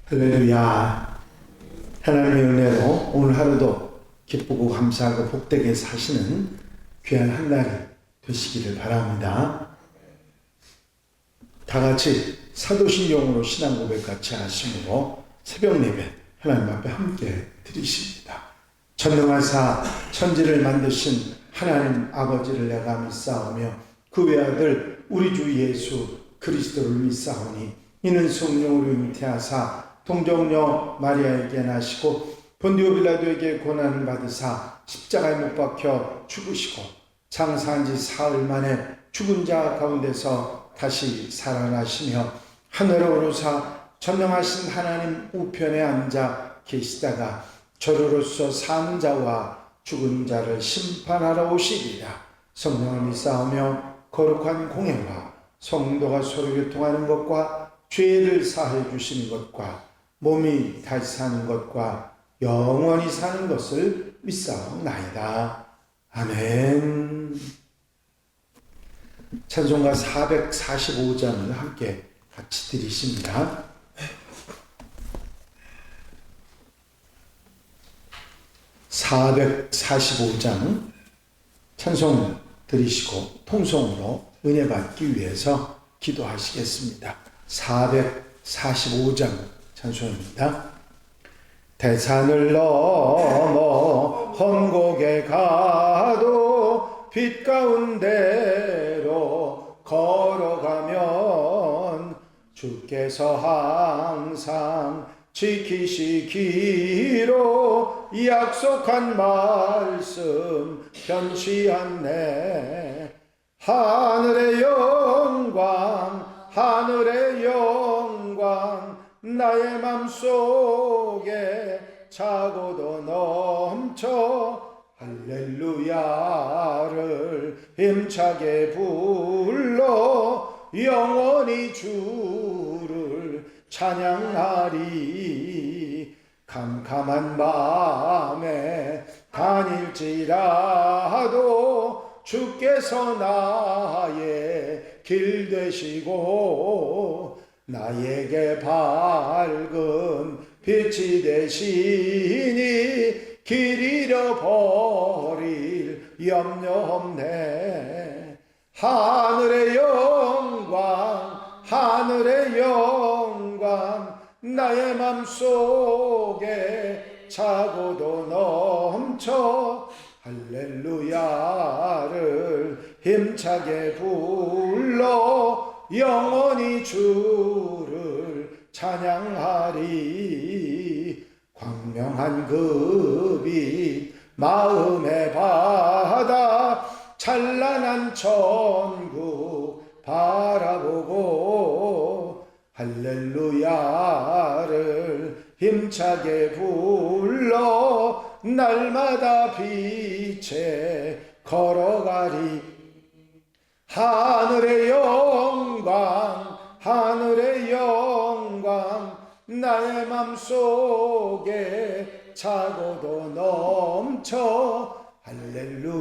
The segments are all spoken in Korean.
할렐루야. 하나님의 은혜로 오늘 하루도 기쁘고 감사하고 복되게 사시는 귀한 한 날이 되시기를 바랍니다. 다 같이 사도신경으로 신앙 고백 같이 하심으로 새벽 예배 하나님 앞에 함께 드리십니다. 전능하사 천지를 만드신 하나님 아버지를 내가 믿사오며 그 외아들 우리 주 예수 그리스도를 믿사오니 이는 성령으로 잉태하사 동정녀 마리아에게 나시고 본디오 빌라도에게 고난을 받으사 십자가에 못 박혀 죽으시고 장사한 지 사흘 만에 죽은 자 가운데서 다시 살아나시며 하늘에 오르사 전능하신 하나님 우편에 앉아 계시다가 저로로서 사는 자와 죽은 자를 심판하러 오시리라. 성령을 믿사오며 거룩한 공예와 성도가 서로 교통하는 것과 죄를 사해 주시는 것과 몸이 다시 사는 것과 영원히 사는 것을 믿사옵나이다. 아멘. 찬송가 445장을 함께 같이 드리십니다. (445장) 찬송 드리시고 통성으로 은혜 받기 위해서 기도하시겠습니다. 445장 찬송입니다. 대산을 넘어 험곡에 가도 빛 가운데로 걸어가면 주께서 항상 지키시기로 약속한 말씀 변치 않네. 하늘의 영광 하늘의 영광 나의 맘속에 차고도 넘쳐 할렐루야를 힘차게 불러 영원히 주를 찬양하리. 캄캄한 밤에 다닐지라도 주께서 나의 길 되시고 나에게 밝은 빛이 되시니 길 잃어버릴 염려 없네. 하늘의 영광 하늘의 영광 나의 맘속에 차고도 넘쳐 할렐루야를 힘차게 불러 영원히 주를 찬양하리. 광명한 그 빛 마음의 바다 찬란한 천국 바라보고 할렐루야를 힘차게 불러 날마다 빛에 걸어가리. 하늘의 영광 하늘의 영광 나의 맘속에 차고도 넘쳐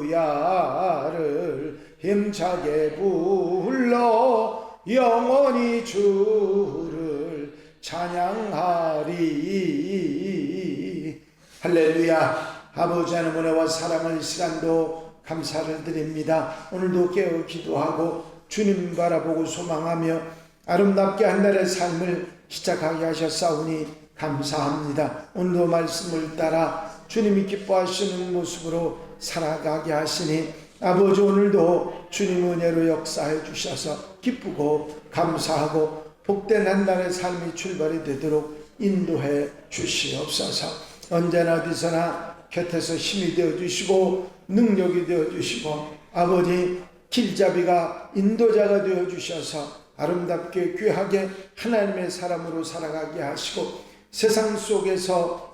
할렐루야를 힘차게 불러 영원히 주를 찬양하리. 할렐루야. 아버지 하나님 은혜와 사랑을 시간도 감사를 드립니다. 오늘도 깨어 기도하고 주님 바라보고 소망하며 아름답게 한 날의 삶을 시작하게 하셨사오니 감사합니다. 오늘도 말씀을 따라 주님이 기뻐하시는 모습으로 살아가게 하시니 아버지 오늘도 주님 은혜로 역사해 주셔서 기쁘고 감사하고 복된 한 날의 삶이 출발이 되도록 인도해 주시옵소서. 언제나 어디서나 곁에서 힘이 되어주시고 능력이 되어주시고 아버지 길잡이가 인도자가 되어주셔서 아름답게 귀하게 하나님의 사람으로 살아가게 하시고 세상 속에서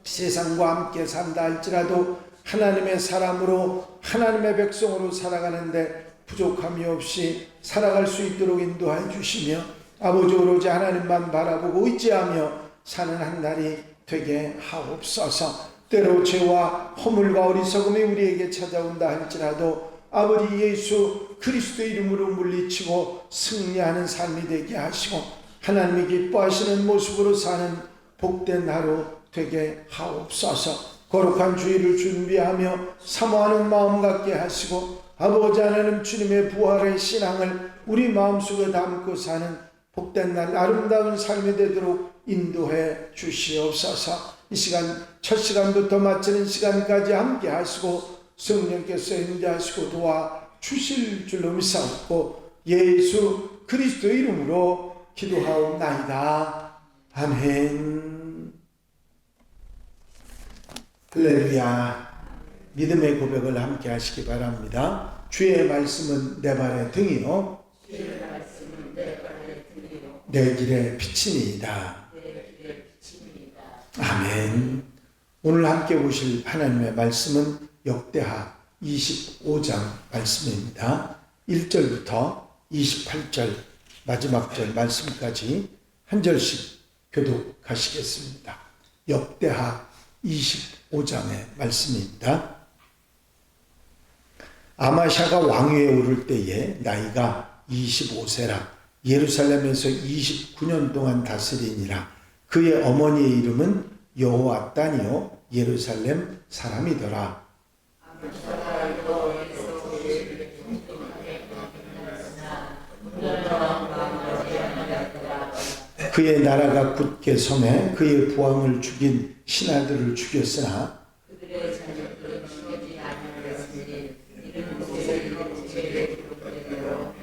세상과 함께 산다 할지라도 하나님의 사람으로 하나님의 백성으로 살아가는데 부족함이 없이 살아갈 수 있도록 인도해 주시며 아버지 오로지 하나님만 바라보고 의지하며 사는 한 날이 되게 하옵소서. 때로 죄와 허물과 어리석음이 우리에게 찾아온다 할지라도 아버지 예수 그리스도 이름으로 물리치고 승리하는 삶이 되게 하시고 하나님이 기뻐하시는 모습으로 사는 복된 하루 되게 하옵소서. 거룩한 주일을 준비하며 사모하는 마음 갖게 하시고 아버지 하나님 주님의 부활의 신앙을 우리 마음속에 담고 사는 복된 날 아름다운 삶이 되도록 인도해 주시옵소서. 이 시간 첫 시간부터 마치는 시간까지 함께 하시고 성령께서 인도하시고 도와 주실 줄로 믿사옵고 예수 그리스도 이름으로 기도하옵나이다. 아멘. 할렐루야. 믿음의 고백을 함께 하시기 바랍니다. 주의 말씀은 내 발의 등이요 내 길의 빛이니이다. 아멘. 오늘 함께 보실 하나님의 말씀은 역대하 25장 말씀입니다. 1절부터 28절 마지막 절 말씀까지 한 절씩 교독하시겠습니다. 역대하 25장의 말씀입니다. 아마샤가 왕위에 오를 때에 나이가 25세라 예루살렘에서 29년 동안 다스리니라. 그의 어머니의 이름은 여호앗단이요 예루살렘 사람이더라. 그의 나라가 굳게 섬에 그의 부왕을 죽인 신하들을 죽였으나 그들의 자녀들은 죽이지 아니하였으니 이는 모세의 죄를 기록되므로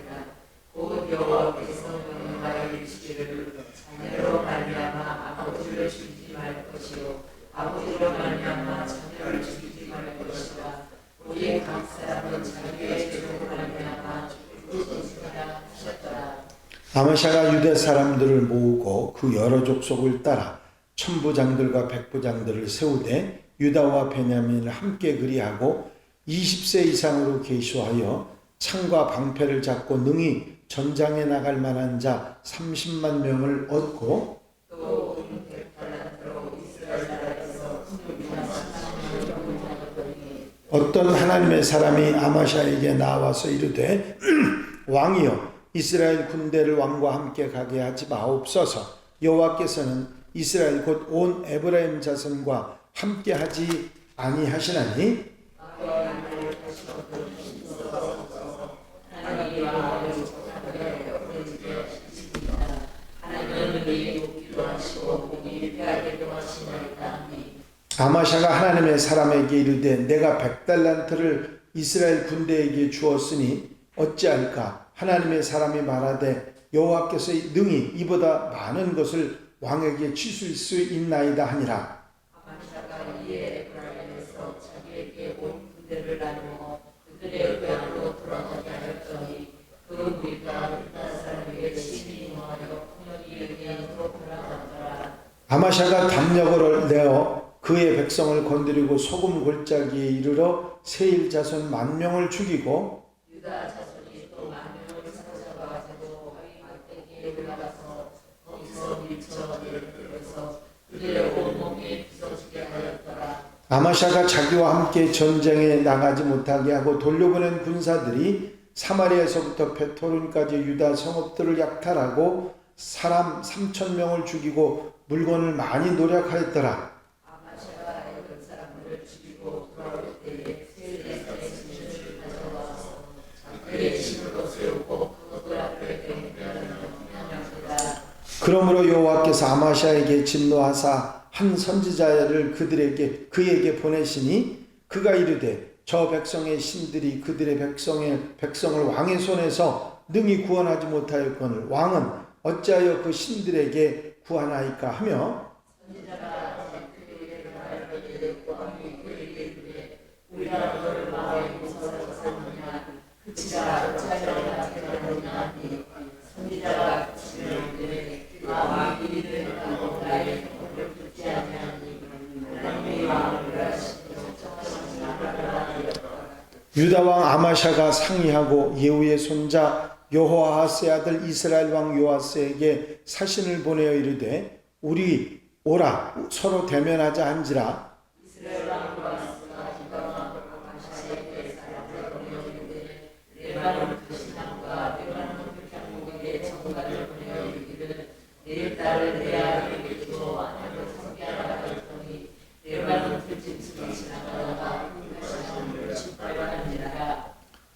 곧 여호와께서 명령하여 이르시기를 자녀로 말미암아 아버지를 죽이지 말 것이요 아버지로 말미암아 자녀를 죽이지 말 것이라. 우리 각 사람은 자기의 죄로 말미암아 죽을 것이라 하셨더라. 아마샤가 유대 사람들을 모으고 그 여러 족속을 따라 천부장들과 백부장들을 세우되 유다와 베냐민을 함께 그리하고 20세 이상으로 계수하여 창과 방패를 잡고 능히 전장에 나갈 만한 자 30만 명을 얻고 또 어떤 하나님의 사람이 아마샤에게 나와서 이르되 왕이여 이스라엘 군대를 왕과 함께 가게 하지 마옵소서. 여호와께서는 이스라엘 곧 온 에브라임 자손과 함께 하지 아니하시나니 아마샤가 하나님의 사람에게 이르되 내가 100달란트를 이스라엘 군대에게 주었으니 어찌할까? 하나님의 사람이 말하되 여호와께서 능히 이보다 많은 것을 왕에게 주실 수 있나이다 하니라. 아마샤가 이에 에브라임에서 자기에게 온 군대를 나누어 그들의 고향으로 돌아가게 하였더니 그 무리가 유다 사람에게 심히 임하여 공격이 의견으로 돌아갔더라. 아마샤가 담력을 내어 그의 백성을 건드리고 소금 골짜기에 이르러 세일 자손 10,000명을 죽이고 유다 자손이 또 10,000명을 사로잡아가지고 막대기에 올라가서 거기서 밀쳐 내려서 그들의 온몸이 부서지게 하였더라. 아마샤가 자기와 함께 전쟁에 나가지 못하게 하고 돌려보낸 군사들이 사마리아에서부터 베토론까지 유다 성읍들을 약탈하고 사람 3,000명을 죽이고 물건을 많이 노력하였더라. 그러므로 여호와께서 아마샤에게 진노하사 한 선지자를 그에게 보내시니 그가 이르되 저 백성의 신들이 그들의 백성을 왕의 손에서 능히 구원하지 못하였거늘 왕은 어찌하여 그 신들에게 구하나이까 하며 유다왕 아마샤가 상의하고 예후의 손자 여호아하스의 아들 이스라엘 왕 요아스에게 사신을 보내어 이르되 우리 오라 서로 대면하자 한지라. 이스라엘 왕 요아스가 유다 왕 아마샤에게 사람을 보내어 이르되 레바논 그 신랑과 레바논 그 향목에게 정관을 보내어 이르기를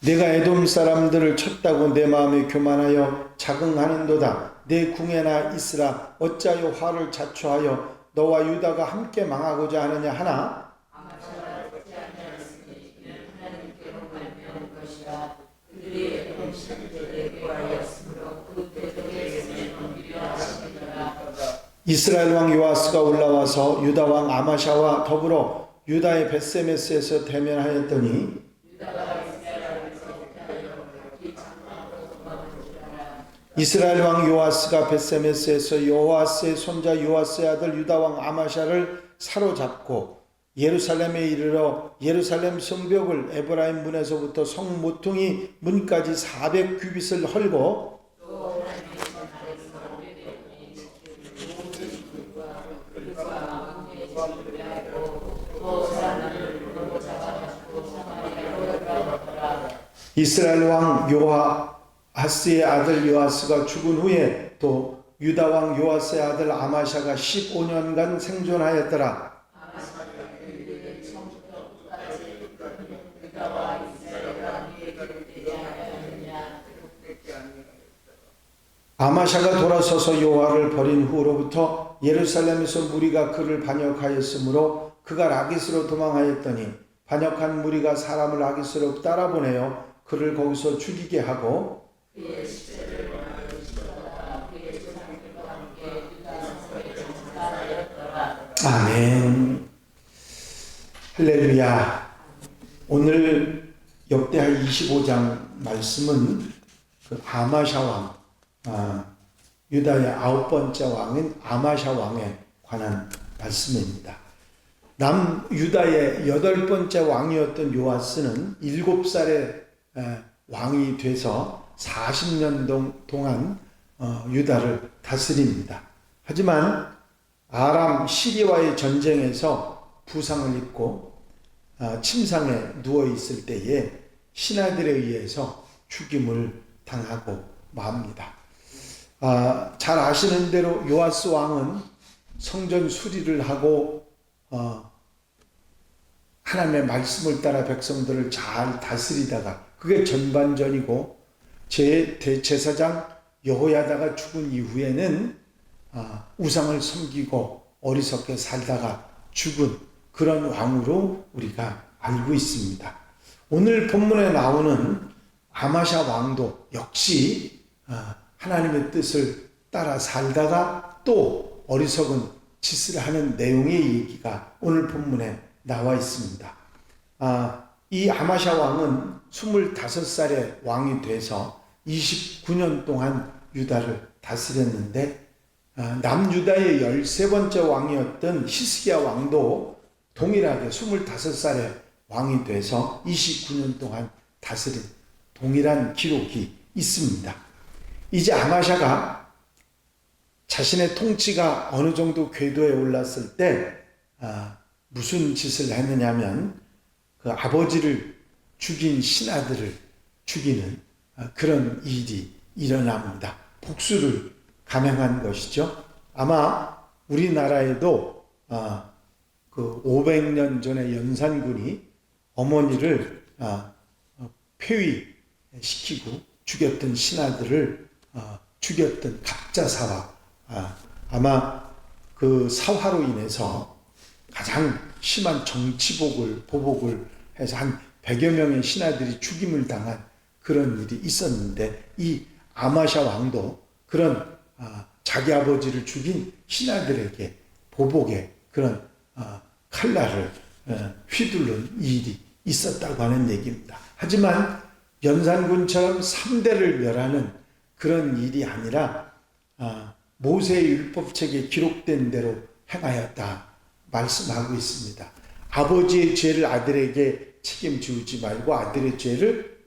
내가 에돔 사람들을 쳤다고 내 마음에 교만하여 자긍하는도다. 내 궁에나 있으라. 어찌하여 화를 자초하여 너와 유다가 함께 망하고자 하느냐 하나. 이스라엘 왕 요아스가 올라와서 유다 왕 아마샤와 더불어 유다의 벳세메스에서 대면하였더니 이스라엘 왕 요아스가 벳세메스에서 요아스의 손자 요아스의 아들 유다 왕 아마샤를 사로잡고 예루살렘에 이르러 예루살렘 성벽을 에브라임 문에서부터 성 모퉁이 문까지 400규빗을 헐고 이스라엘 왕 요아스의 아들 요아스가 죽은 후에 또 유다 왕 요아스의 아들 아마샤가 15년간 생존하였더라. 아마샤가 돌아서서 여호와를 버린 후로부터 예루살렘에서 무리가 그를 반역하였으므로 그가 라기스로 도망하였더니 반역한 무리가 사람을 라기스로 따라보내어 그를 거기서 죽이게 하고 아멘. 할렐루야. 오늘 역대하 25장 말씀은 그 아마샤 왕, 유다의 9번째 왕인 아마샤 왕에 관한 말씀입니다. 남유다의 8번째 왕이었던 요아스는 7살에 왕이 돼서 40년 동안 유다를 다스립니다. 하지만 아람 시리와의 전쟁에서 부상을 입고 침상에 누워 있을 때에 신하들에 의해서 죽임을 당하고 맙니다. 잘 아시는 대로 요아스 왕은 성전 수리를 하고 하나님의 말씀을 따라 백성들을 잘 다스리다가 그게 전반전이고 대제사장 여호야다가 죽은 이후에는 우상을 섬기고 어리석게 살다가 죽은 그런 왕으로 우리가 알고 있습니다. 오늘 본문에 나오는 아마샤 왕도 역시 하나님의 뜻을 따라 살다가 또 어리석은 짓을 하는 내용의 얘기가 오늘 본문에 나와 있습니다. 이 아마샤 왕은 25살에 왕이 돼서 29년 동안 유다를 다스렸는데 남유다의 13번째 왕이었던 히스기야 왕도 동일하게 25살에 왕이 돼서 29년 동안 다스린 동일한 기록이 있습니다. 이제 아마샤가 자신의 통치가 어느 정도 궤도에 올랐을 때 무슨 짓을 했느냐면 그 아버지를 죽인 신하들을 죽이는 그런 일이 일어납니다. 복수를 감행한 것이죠. 아마 우리나라에도 그 500년 전에 연산군이 어머니를 폐위시키고 죽였던 신하들을 죽였던 갑자사화, 아마 그 사화로 인해서 가장 심한 보복을 해서 한 100여 명의 신하들이 죽임을 당한 그런 일이 있었는데 이 아마샤 왕도 그런 자기 아버지를 죽인 신하들에게 보복의 그런 칼날을 휘두른 일이 있었다고 하는 얘기입니다. 하지만 연산군처럼 3대를 멸하는 그런 일이 아니라 모세의 율법책에 기록된 대로 행하였다 말씀하고 있습니다. 아버지의 죄를 아들에게 책임지우지 말고 아들의 죄를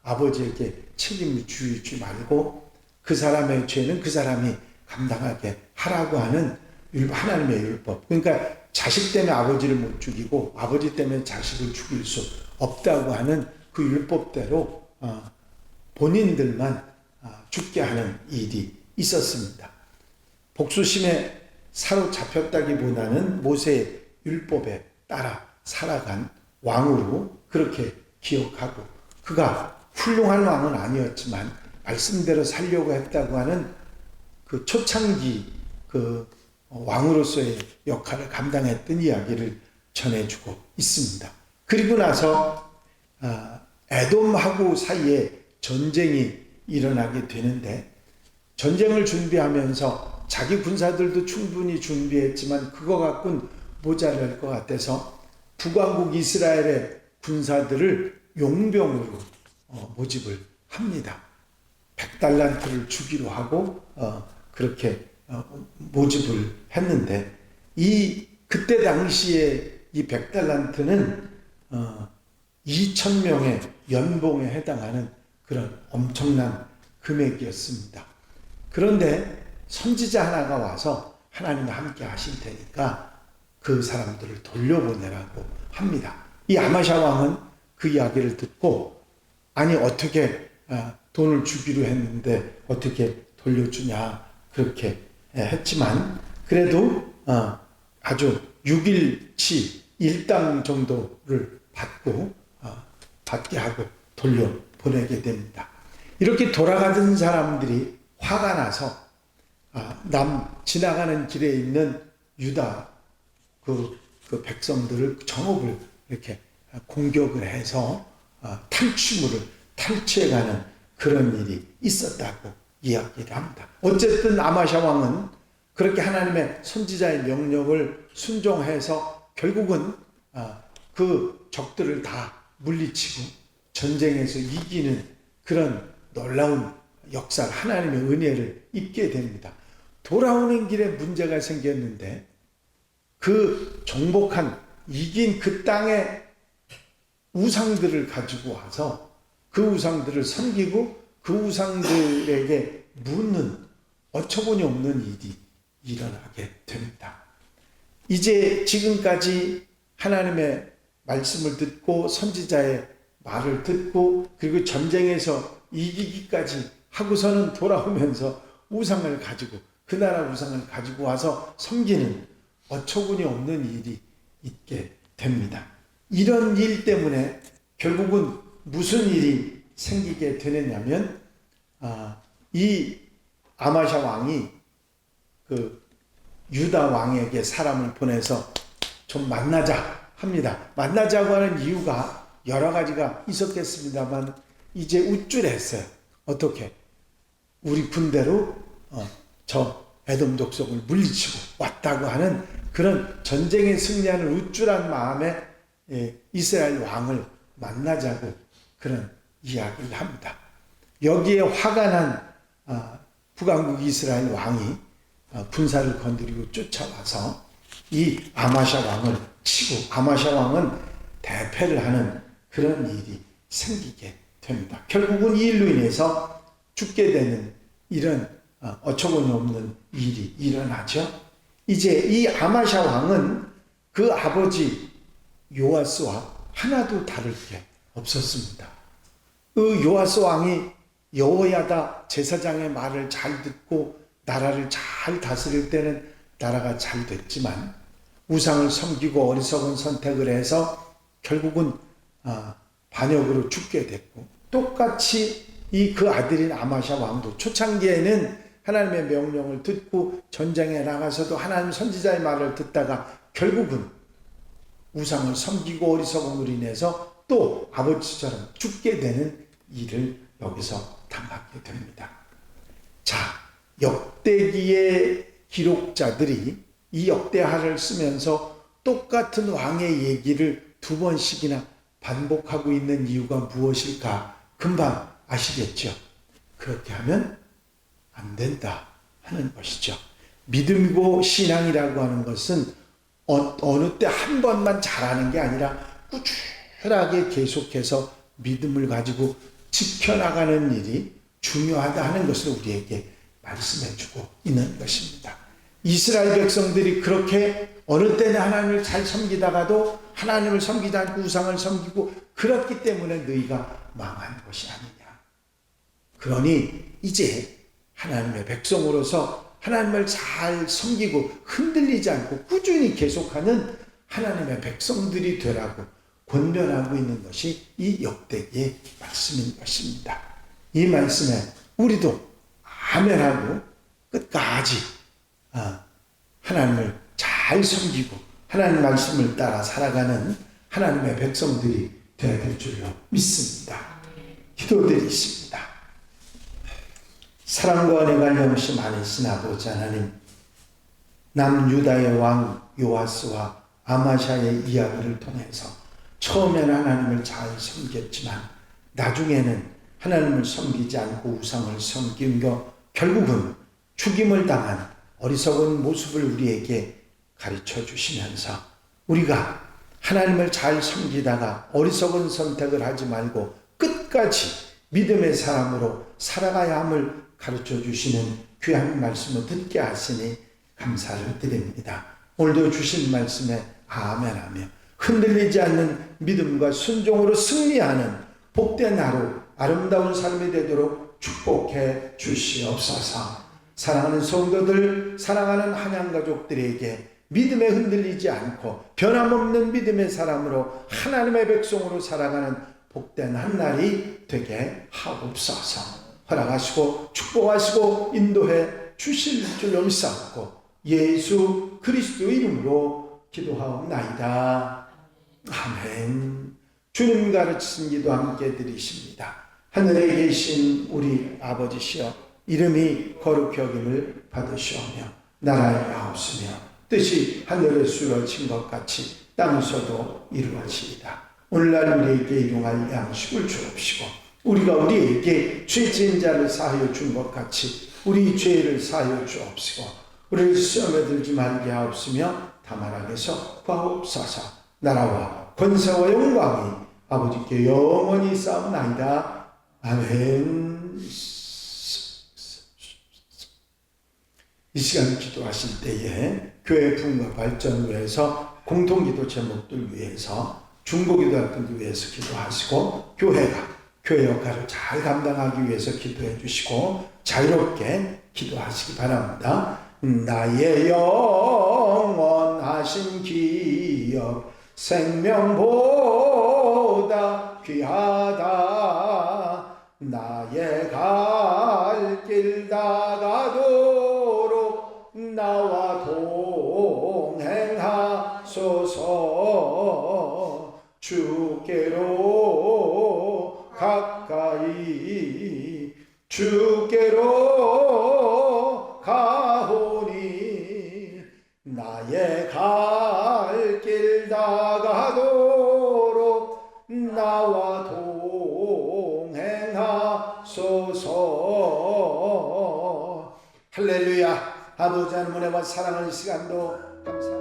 아버지에게 책임을 지우지 말고 그 사람의 죄는 그 사람이 감당하게 하라고 하는 하나님의 율법. 그러니까 자식 때문에 아버지를 못 죽이고 아버지 때문에 자식을 죽일 수 없다고 하는 그 율법대로 본인들만 죽게 하는 일이 있었습니다. 복수심에 사로잡혔다기보다는 모세의 율법에 따라 살아간 왕으로 그렇게 기억하고 그가 훌륭한 왕은 아니었지만 말씀대로 살려고 했다고 하는 그 초창기 그 왕으로서의 역할을 감당했던 이야기를 전해주고 있습니다. 그리고 나서 에돔하고 사이에 전쟁이 일어나게 되는데, 전쟁을 준비하면서 자기 군사들도 충분히 준비했지만 그거 갖고는 모자랄 것 같아서 북왕국 이스라엘의 군사들을 용병으로 모집을 합니다. 100달란트를 주기로 하고 그렇게 모집을 했는데, 그때 당시에 이 100달란트는 2,000명의 연봉에 해당하는 그런 엄청난 금액이었습니다. 그런데 선지자 하나가 와서 하나님과 함께 하실 테니까 그 사람들을 돌려보내라고 합니다. 이 아마샤 왕은 그 이야기를 듣고, 아니 어떻게 돈을 주기로 했는데 어떻게 돌려주냐 그렇게 했지만, 그래도 아주 6일치 일당 정도를 받게 하고 돌려보내게 됩니다. 이렇게 돌아가던 사람들이 화가 나서 지나가는 길에 있는 유다 그 백성들을 정옥을 이렇게 공격을 해서 탈취해가는 그런 일이 있었다고 이야기를 합니다. 어쨌든 아마샤 왕은 그렇게 하나님의 선지자의 명령을 순종해서 결국은 그 적들을 다 물리치고 전쟁에서 이기는 그런 놀라운 역사를, 하나님의 은혜를 입게 됩니다. 돌아오는 길에 문제가 생겼는데, 그 정복한 이긴 그 땅의 우상들을 가지고 와서 그 우상들을 섬기고 그 우상들에게 묻는 어처구니 없는 일이 일어나게 됩니다. 이제 지금까지 하나님의 말씀을 듣고 선지자의 말을 듣고 그리고 전쟁에서 이기기까지 하고서는 돌아오면서 우상을 가지고, 그 나라 우상을 가지고 와서 섬기는 어처구니 없는 일이 있게 됩니다. 이런 일 때문에 결국은 무슨 일이 생기게 되느냐면, 이 아마샤 왕이 그 유다 왕에게 사람을 보내서 좀 만나자 합니다. 만나자고 하는 이유가 여러 가지가 있었겠습니다만 이제 우쭐했어요. 어떻게 우리 군대로 저 에돔 족속을 물리치고 왔다고 하는 그런 전쟁에 승리하는 우쭐한 마음에 이스라엘 왕을 만나자고 그런 이야기를 합니다. 여기에 화가 난 북왕국 이스라엘 왕이 군사를 건드리고 쫓아와서 이 아마샤 왕을 치고, 아마샤 왕은 대패를 하는 그런 일이 생기게 됩니다. 결국은 이 일로 인해서 죽게 되는 이런 어처구니 없는 일이 일어나죠. 이제 이 아마샤 왕은 그 아버지 요아스와 하나도 다를 게 없었습니다. 그 요아스 왕이 여호야다 제사장의 말을 잘 듣고 나라를 잘 다스릴 때는 나라가 잘 됐지만, 우상을 섬기고 어리석은 선택을 해서 결국은 반역으로 죽게 됐고, 똑같이 그 아들인 아마샤 왕도 초창기에는 하나님의 명령을 듣고 전쟁에 나가서도 하나님 선지자의 말을 듣다가 결국은 우상을 섬기고 어리석음으로 인해서 또 아버지처럼 죽게 되는 일을 여기서 당하게 됩니다. 자, 역대기의 기록자들이 이 역대하를 쓰면서 똑같은 왕의 얘기를 두 번씩이나 반복하고 있는 이유가 무엇일까 금방 아시겠죠? 그렇게 하면 안 된다 하는 것이죠. 믿음이고 신앙이라고 하는 것은 어느 때 한 번만 잘하는 게 아니라 꾸준하게 계속해서 믿음을 가지고 지켜나가는 일이 중요하다 하는 것을 우리에게 말씀해주고 있는 것입니다. 이스라엘 백성들이 그렇게 어느 때는 하나님을 잘 섬기다가도 하나님을 섬기지 않고 우상을 섬기고 그렇기 때문에 너희가 망한 것이 아니냐. 그러니 이제 하나님의 백성으로서 하나님을 잘 섬기고 흔들리지 않고 꾸준히 계속하는 하나님의 백성들이 되라고 권면하고 있는 것이 이 역대기의 말씀. 말씀인 것입니다. 이 말씀에 우리도 아멘하고 끝까지 하나님을 잘 섬기고 하나님 말씀을 따라 살아가는 하나님의 백성들이 되어야 될 줄로 믿습니다. 기도드리십니다. 사랑과 은혜가 영시 많으신 아버지 하나님, 남유다의 왕 요아스와 아마샤의 이야기를 통해서 처음에는 하나님을 잘 섬겼지만 나중에는 하나님을 섬기지 않고 우상을 섬기며 결국은 죽임을 당한 어리석은 모습을 우리에게 가르쳐 주시면서 우리가 하나님을 잘 섬기다가 어리석은 선택을 하지 말고 끝까지 믿음의 사람으로 살아가야 함을 가르쳐 주시는 귀한 말씀을 듣게 하시니 감사를 드립니다. 오늘도 주신 말씀에 아멘하며 흔들리지 않는 믿음과 순종으로 승리하는 복된 하루, 아름다운 삶이 되도록 축복해 주시옵소서. 사랑하는 성도들, 사랑하는 한양가족들에게 믿음에 흔들리지 않고 변함없는 믿음의 사람으로 하나님의 백성으로 살아가는 복된 한날이 되게 하옵소서. 허락하시고 축복하시고 인도해 주실 줄로 믿사옵고 예수 그리스도 이름으로 기도하옵나이다. 아멘. 주님 가르치신 기도 함께 드리십니다. 하늘에 계신 우리 아버지시여, 이름이 거룩히 여김을 받으시오며 나라의 하옵시며 뜻이 하늘에서 이루어진 것 같이 땅에서도 이루어지이다. 오늘날 우리에게 일용할 양식을 주옵시고 우리가 우리에게 죄 지은 자를 사하여 준 것 같이 우리 죄를 사하여 주옵시고 우리를 시험에 들지 말게 하옵시며 다만 악에서 구하옵소서. 나라와 권세와 영광이 아버지께 영원히 싸움나이다. 아멘. 이 시간 기도하실 때에 교회 부흥과 발전을 위해서 공통기도 제목들 위해서 중보기도할 분들 위해서 기도하시고 교회 역할을 잘 감당하기 위해서 기도해 주시고 자유롭게 기도하시기 바랍니다. 나의 영원하신 기업 생명보다 귀하다. 나의 갈 길 다가도록 나와 동행하소서. 주께로 가까이 주께로 가오니 나의 갈 길 다가도록 나와 동행하소서. 할렐루야. 아버지 하나님 은혜와 사랑하는 시간도 감사합니다.